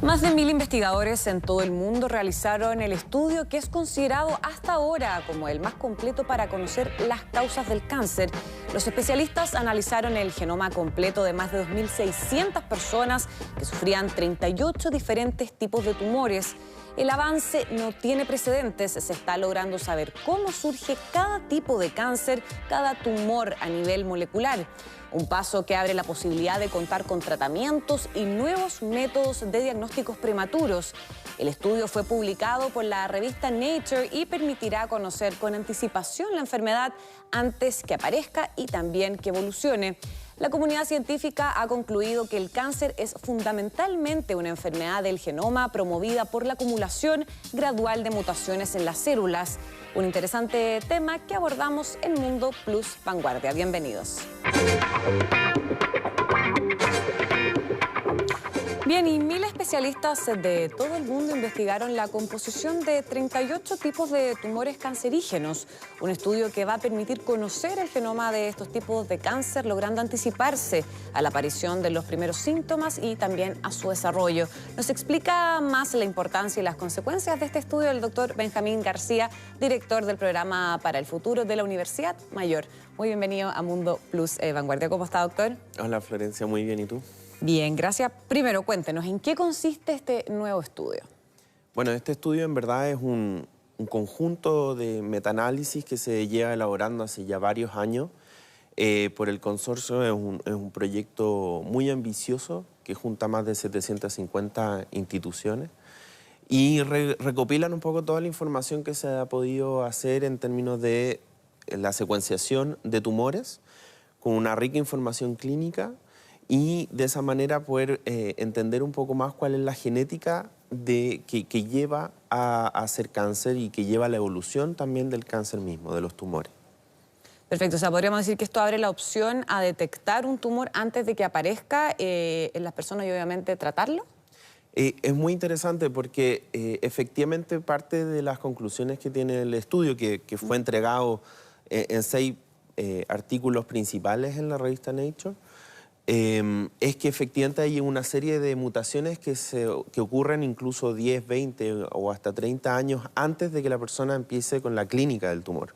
Más de 1000 investigadores en todo el mundo realizaron el estudio que es considerado hasta ahora como el más completo para conocer las causas del cáncer. Los especialistas analizaron el genoma completo de más de 2600 personas que sufrían 38 diferentes tipos de tumores. El avance no tiene precedentes, se está logrando saber cómo surge cada tipo de cáncer, cada tumor a nivel molecular. Un paso que abre la posibilidad de contar con tratamientos y nuevos métodos de diagnósticos prematuros. El estudio fue publicado por la revista Nature y permitirá conocer con anticipación la enfermedad antes que aparezca y también que evolucione. La comunidad científica ha concluido que el cáncer es fundamentalmente una enfermedad del genoma promovida por la acumulación gradual de mutaciones en las células. Un interesante tema que abordamos en Mundo Plus Vanguardia. Bienvenidos. Bien, y 1000 especialistas de todo el mundo investigaron la composición de 38 tipos de tumores cancerígenos. Un estudio que va a permitir conocer el genoma de estos tipos de cáncer, logrando anticiparse a la aparición de los primeros síntomas y también a su desarrollo. Nos explica más la importancia y las consecuencias de este estudio el doctor Benjamín García, director del Programa para el Futuro de la Universidad Mayor. Muy bienvenido a Mundo Plus Vanguardia. ¿Cómo está, doctor? Hola, Florencia. Muy bien. ¿Y tú? Bien, gracias. Primero, cuéntenos, ¿en qué consiste este nuevo estudio? Bueno, este estudio en verdad es un conjunto de metaanálisis que se lleva elaborando hace ya varios años por el consorcio. Es un proyecto muy ambicioso que junta más de 750 instituciones y recopilan un poco toda la información que se ha podido hacer en términos de la secuenciación de tumores con una rica información clínica y de esa manera poder entender un poco más cuál es la genética que lleva a hacer cáncer y que lleva a la evolución también del cáncer mismo, de los tumores. Perfecto, o sea, podríamos decir que esto abre la opción a detectar un tumor antes de que aparezca en las personas y obviamente tratarlo. Es muy interesante porque efectivamente parte de las conclusiones que tiene el estudio, que fue entregado en 6 artículos principales en la revista Nature, es que efectivamente hay una serie de mutaciones que ocurren incluso 10, 20 o hasta 30 años antes de que la persona empiece con la clínica del tumor.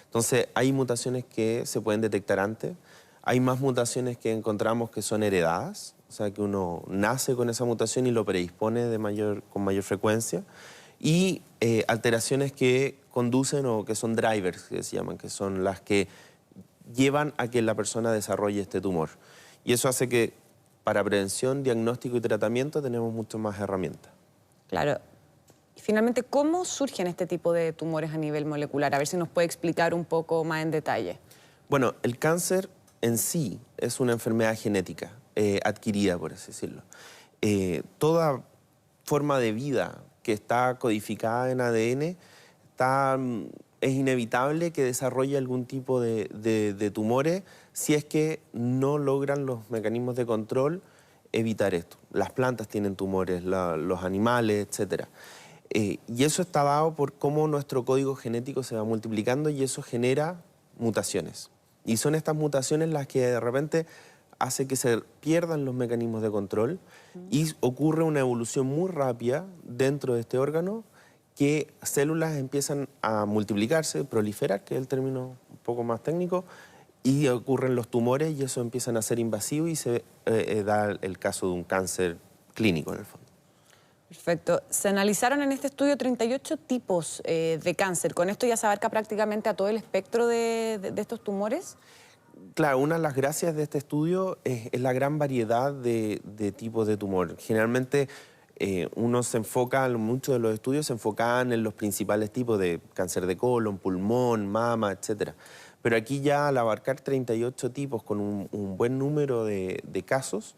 Entonces hay mutaciones que se pueden detectar antes, hay más mutaciones que encontramos que son heredadas, o sea que uno nace con esa mutación y lo predispone con mayor frecuencia, y alteraciones que conducen o que son drivers, que se llaman, que son las que llevan a que la persona desarrolle este tumor. Y eso hace que para prevención, diagnóstico y tratamiento tenemos muchas más herramientas. Claro. Y finalmente, ¿cómo surgen este tipo de tumores a nivel molecular? A ver si nos puede explicar un poco más en detalle. Bueno, el cáncer en sí es una enfermedad genética, adquirida, por así decirlo. Toda forma de vida que está codificada en ADN es inevitable que desarrolle algún tipo de tumores si es que no logran los mecanismos de control evitar esto. Las plantas tienen tumores, los animales, etc. Y eso está dado por cómo nuestro código genético se va multiplicando y eso genera mutaciones. Y son estas mutaciones las que de repente hace que se pierdan los mecanismos de control y ocurre una evolución muy rápida dentro de este órgano, que células empiezan a multiplicarse, proliferar, que es el término un poco más técnico, y ocurren los tumores y eso empiezan a ser invasivos y se da el caso de un cáncer clínico en el fondo. Perfecto. Se analizaron en este estudio 38 tipos de cáncer. ¿Con esto ya se abarca prácticamente a todo el espectro de estos tumores? Claro, una de las gracias de este estudio es la gran variedad de tipos de tumor. Generalmente uno se enfoca, muchos de los estudios se enfocan en los principales tipos de cáncer de colon, pulmón, mama, etc. Pero aquí ya al abarcar 38 tipos con un buen número de casos,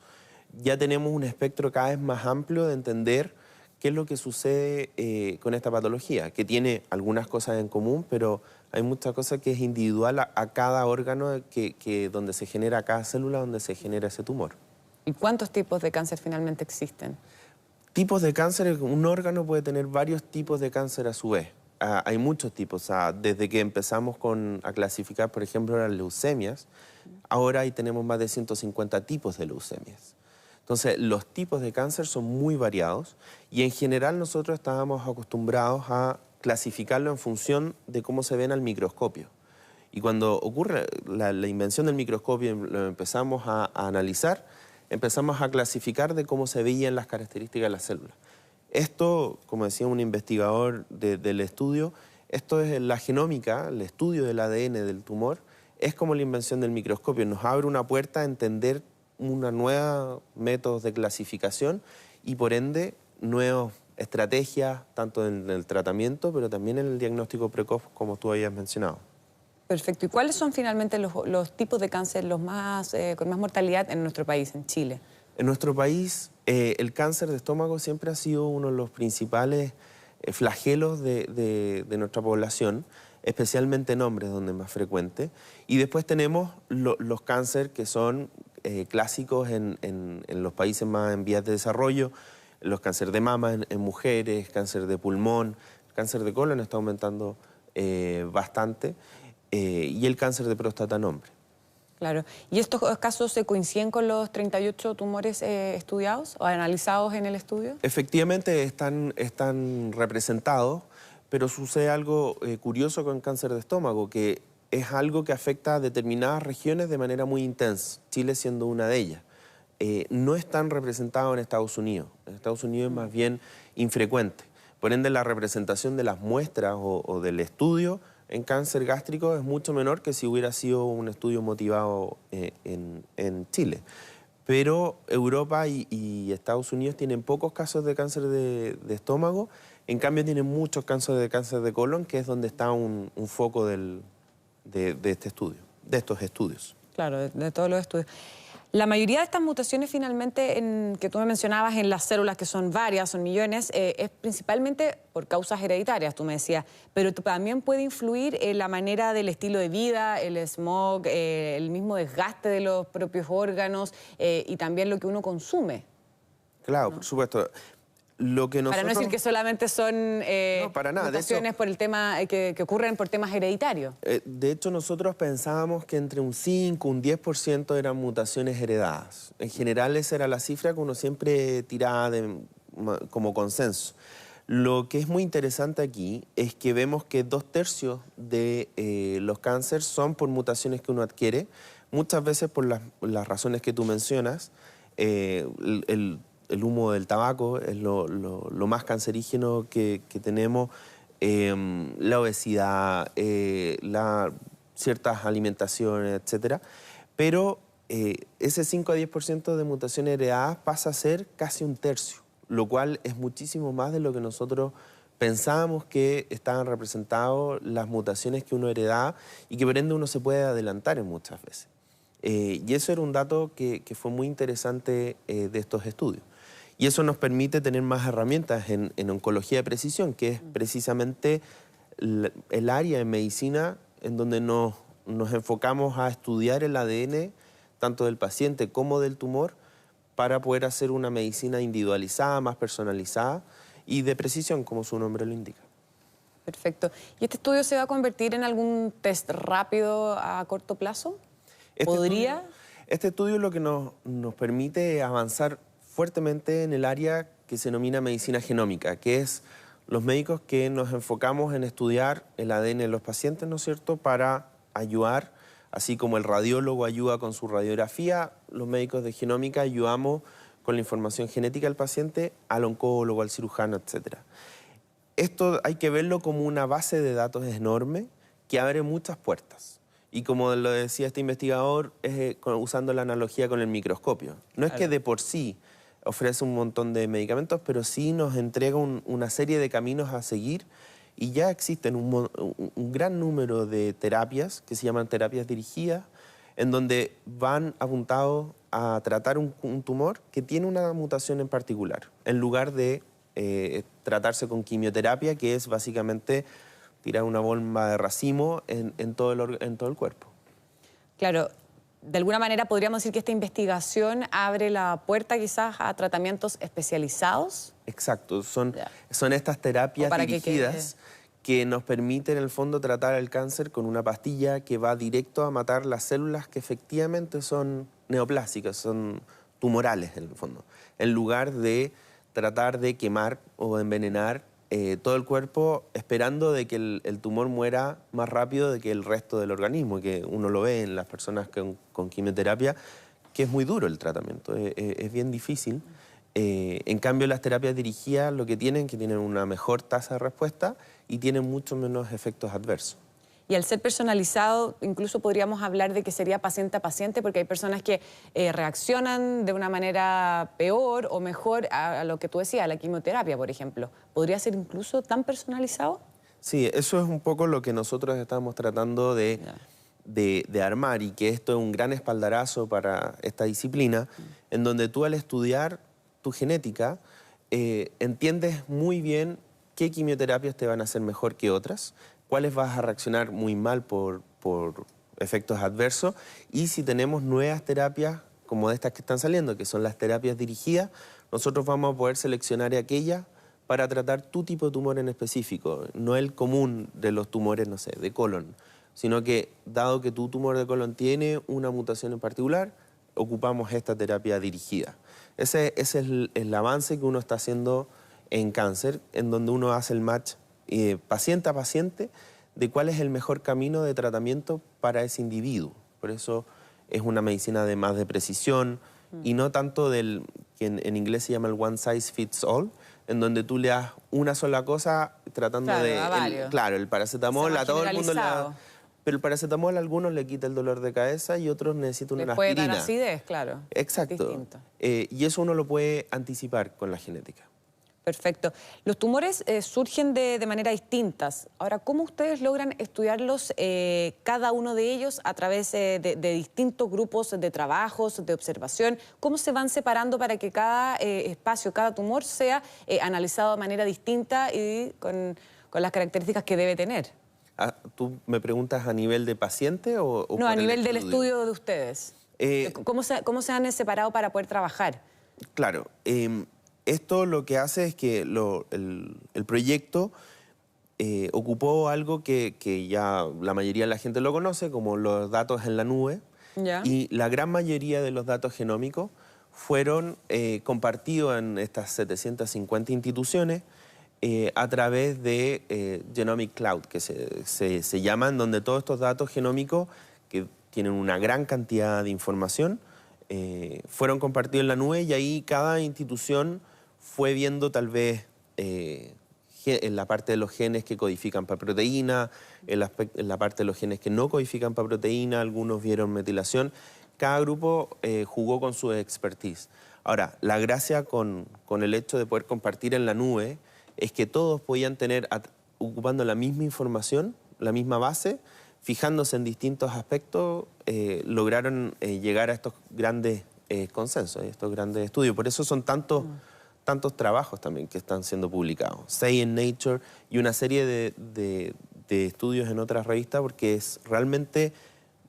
ya tenemos un espectro cada vez más amplio de entender qué es lo que sucede con esta patología, que tiene algunas cosas en común, pero hay muchas cosas que es individual a cada órgano donde se genera, cada célula donde se genera ese tumor. ¿Y cuántos tipos de cáncer finalmente existen? Tipos de cáncer, un órgano puede tener varios tipos de cáncer a su vez. Hay muchos tipos, desde que empezamos a clasificar, por ejemplo, las leucemias, ahora ahí tenemos más de 150 tipos de leucemias. Entonces, los tipos de cáncer son muy variados y en general nosotros estábamos acostumbrados a clasificarlo en función de cómo se ven al microscopio. Y cuando ocurre la invención del microscopio y lo empezamos a analizar, empezamos a clasificar de cómo se veían las características de las células. Esto, como decía un investigador del estudio, esto es la genómica, el estudio del ADN del tumor, es como la invención del microscopio. Nos abre una puerta a entender una nueva métodos de clasificación y por ende nuevas estrategias, tanto en el tratamiento, pero también en el diagnóstico precoz, como tú habías mencionado. Perfecto. ¿Y cuáles son finalmente los tipos de cáncer con más mortalidad en nuestro país, en Chile? En nuestro país, el cáncer de estómago siempre ha sido uno de los principales flagelos de nuestra población, especialmente en hombres, donde es más frecuente. Y después tenemos los cánceres que son clásicos en los países más en vías de desarrollo, los cánceres de mama en mujeres, cáncer de pulmón, cáncer de colon está aumentando bastante, y el cáncer de próstata en hombres. Claro. ¿Y estos casos se coinciden con los 38 tumores estudiados o analizados en el estudio? Efectivamente están representados, pero sucede algo curioso con cáncer de estómago, que es algo que afecta a determinadas regiones de manera muy intensa, Chile siendo una de ellas. No están representados en Estados Unidos. En Estados Unidos es más bien infrecuente. Por ende, la representación de las muestras o del estudio en cáncer gástrico es mucho menor que si hubiera sido un estudio motivado en Chile. Pero Europa y Estados Unidos tienen pocos casos de cáncer de estómago, en cambio tienen muchos casos de cáncer de colon, que es donde está un foco de estos estudios. Claro, de todos los estudios. La mayoría de estas mutaciones finalmente que tú me mencionabas en las células, que son varias, son millones, es principalmente por causas hereditarias, tú me decías, pero también puede influir en la manera del estilo de vida, el smog, el mismo desgaste de los propios órganos y también lo que uno consume. Claro, ¿no? Por supuesto. Lo que nosotros... Para no decir que solamente son no, para nada. mutaciones por el tema, que ocurren por temas hereditarios. De hecho, nosotros pensábamos que entre un 5, un 10% eran mutaciones heredadas. En general, esa era la cifra que uno siempre tiraba como consenso. Lo que es muy interesante aquí es que vemos que 2/3 de los cánceres son por mutaciones que uno adquiere, muchas veces por las razones que tú mencionas. El humo del tabaco es lo más cancerígeno que tenemos, la obesidad, ciertas alimentaciones, etc. Pero ese 5 a 10% de mutaciones heredadas pasa a ser casi 1/3, lo cual es muchísimo más de lo que nosotros pensábamos que estaban representadas las mutaciones que uno heredaba y que por ende uno se puede adelantar en muchas veces. Y eso era un dato que fue muy interesante de estos estudios. Y eso nos permite tener más herramientas en oncología de precisión, que es precisamente el área en medicina en donde nos enfocamos a estudiar el ADN tanto del paciente como del tumor para poder hacer una medicina individualizada, más personalizada y de precisión, como su nombre lo indica. Perfecto. ¿Y este estudio se va a convertir en algún test rápido a corto plazo? ¿Podría? Este estudio lo que nos permite avanzar fuertemente en el área que se denomina medicina genómica, que es los médicos que nos enfocamos en estudiar el ADN de los pacientes, ¿no es cierto?, para ayudar, así como el radiólogo ayuda con su radiografía, los médicos de genómica ayudamos con la información genética del paciente al oncólogo, al cirujano, etc. Esto hay que verlo como una base de datos enorme que abre muchas puertas. Y como lo decía este investigador, usando la analogía con el microscopio. No es que de por sí ofrece un montón de medicamentos, pero sí nos entrega una serie de caminos a seguir y ya existen un gran número de terapias que se llaman terapias dirigidas, en donde van apuntados a tratar un tumor que tiene una mutación en particular, en lugar de tratarse con quimioterapia, que es básicamente tirar una bomba de racimo en todo el cuerpo. Claro. De alguna manera podríamos decir que esta investigación abre la puerta quizás a tratamientos especializados. Exacto, son estas terapias dirigidas que nos permiten en el fondo tratar el cáncer con una pastilla que va directo a matar las células que efectivamente son neoplásicas, son tumorales, en el fondo, en lugar de tratar de quemar o envenenar todo el cuerpo esperando de que el tumor muera más rápido de que el resto del organismo, que uno lo ve en las personas con quimioterapia, que es muy duro el tratamiento, es bien difícil. En cambio, las terapias dirigidas lo que tienen una mejor tasa de respuesta y tienen mucho menos efectos adversos. Y al ser personalizado, incluso podríamos hablar de que sería paciente a paciente, porque hay personas que reaccionan de una manera peor o mejor a lo que tú decías, a la quimioterapia, por ejemplo. ¿Podría ser incluso tan personalizado? Sí, eso es un poco lo que nosotros estamos tratando de armar, y que esto es un gran espaldarazo para esta disciplina, en donde tú, al estudiar tu genética, entiendes muy bien qué quimioterapias te van a hacer mejor que otras, cuáles vas a reaccionar muy mal por efectos adversos, y si tenemos nuevas terapias como estas que están saliendo, que son las terapias dirigidas, nosotros vamos a poder seleccionar aquellas para tratar tu tipo de tumor en específico, no el común de los tumores, no sé, de colon, sino que dado que tu tumor de colon tiene una mutación en particular, ocupamos esta terapia dirigida. Ese es el avance que uno está haciendo en cáncer, en donde uno hace el match paciente a paciente de cuál es el mejor camino de tratamiento para ese individuo. Por eso es una medicina de más de precisión y no tanto del que en inglés se llama el one size fits all, en donde tú le das una sola cosa tratando el paracetamol a todo el mundo le da, pero el paracetamol a algunos le quita el dolor de cabeza y otros necesitan una aspirina. Le puede dar acidez, claro. Exacto. Y eso uno lo puede anticipar con la genética. Perfecto. Los tumores surgen de manera distintas. Ahora, ¿cómo ustedes logran estudiarlos, cada uno de ellos, a través de distintos grupos de trabajos, de observación? ¿Cómo se van separando para que cada espacio, cada tumor sea analizado de manera distinta y con las características que debe tener? ¿Tú me preguntas a nivel de paciente o no, a nivel del estudio de ustedes. ¿Cómo se han separado para poder trabajar? Claro. Esto lo que hace es que el proyecto ocupó algo que ya la mayoría de la gente lo conoce, como los datos en la nube. ¿Ya? Y la gran mayoría de los datos genómicos fueron compartidos en estas 750 instituciones a través de Genomic Cloud, que se llaman, donde todos estos datos genómicos, que tienen una gran cantidad de información, fueron compartidos en la nube, y ahí cada institución fue viendo tal vez en la parte de los genes que codifican para proteína, en la parte de los genes que no codifican para proteína, algunos vieron metilación. Cada grupo jugó con su expertise. Ahora, la gracia con el hecho de poder compartir en la nube es que todos podían tener, ocupando la misma información, la misma base, fijándose en distintos aspectos, lograron llegar a estos grandes consensos, estos grandes estudios. Por eso son tantos trabajos también que están siendo publicados. 6 en Nature y una serie de estudios en otras revistas, porque es realmente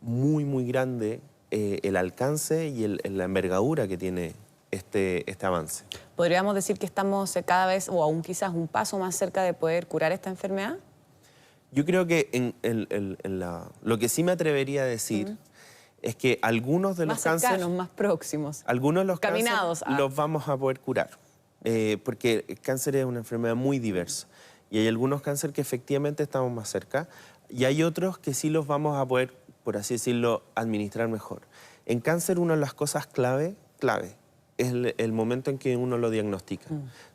muy, muy grande el alcance y la envergadura que tiene este avance. ¿Podríamos decir que estamos cada vez, o aún quizás un paso más cerca de poder curar esta enfermedad? Yo creo que lo que sí me atrevería a decir es que algunos de los cánceres... Más cercanos, más próximos. Algunos de los cánceres los vamos a poder curar. Porque el cáncer es una enfermedad muy diversa. Y hay algunos cánceres que efectivamente estamos más cerca, y hay otros que sí los vamos a poder, por así decirlo, administrar mejor. En cáncer, una de las cosas clave es el momento en que uno lo diagnostica.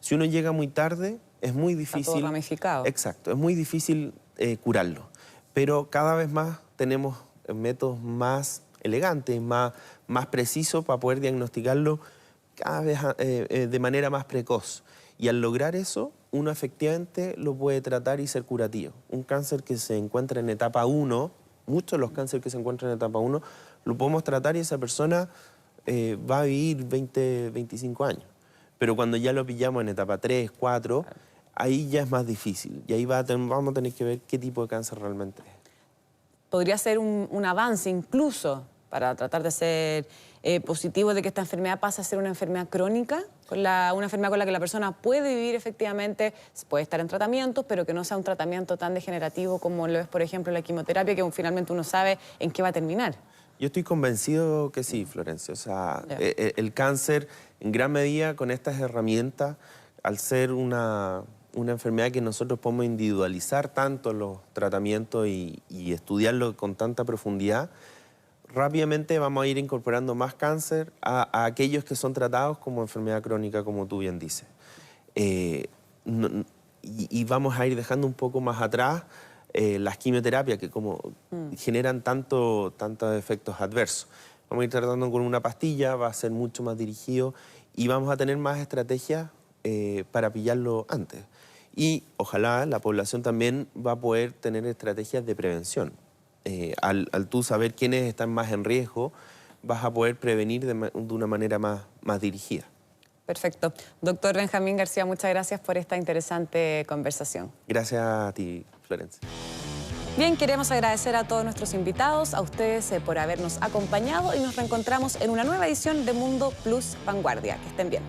Si uno llega muy tarde, es muy difícil... Está todo ramificado. Exacto, es muy difícil curarlo. Pero cada vez más tenemos métodos más elegantes, más precisos para poder diagnosticarlo cada vez de manera más precoz. Y al lograr eso, uno efectivamente lo puede tratar y ser curativo. Un cáncer que se encuentra en etapa 1, muchos de los cánceres que se encuentran en etapa 1, lo podemos tratar y esa persona va a vivir 20, 25 años. Pero cuando ya lo pillamos en etapa 3, 4, ahí ya es más difícil. Y ahí vamos a tener que ver qué tipo de cáncer realmente es. Podría ser un avance incluso para tratar de ser positivo de que esta enfermedad pase a ser una enfermedad crónica, una enfermedad con la que la persona puede vivir efectivamente, puede estar en tratamientos, pero que no sea un tratamiento tan degenerativo como lo es, por ejemplo, la quimioterapia, que finalmente uno sabe en qué va a terminar. Yo estoy convencido que sí, Florencia. O sea, el cáncer, en gran medida, con estas herramientas, al ser una enfermedad que nosotros podemos individualizar tanto los tratamientos y estudiarlo con tanta profundidad, rápidamente vamos a ir incorporando más cáncer a aquellos que son tratados como enfermedad crónica, como tú bien dices. Y vamos a ir dejando un poco más atrás las quimioterapias que como generan tantos efectos adversos. Vamos a ir tratando con una pastilla, va a ser mucho más dirigido y vamos a tener más estrategias para pillarlo antes. Y ojalá la población también va a poder tener estrategias de prevención. Al tú saber quiénes están más en riesgo, vas a poder prevenir de una manera más dirigida. Perfecto. Doctor Benjamín García, muchas gracias por esta interesante conversación. Gracias a ti, Florencia. Bien, queremos agradecer a todos nuestros invitados, a ustedes por habernos acompañado y nos reencontramos en una nueva edición de Mundo Plus Vanguardia. Que estén bien.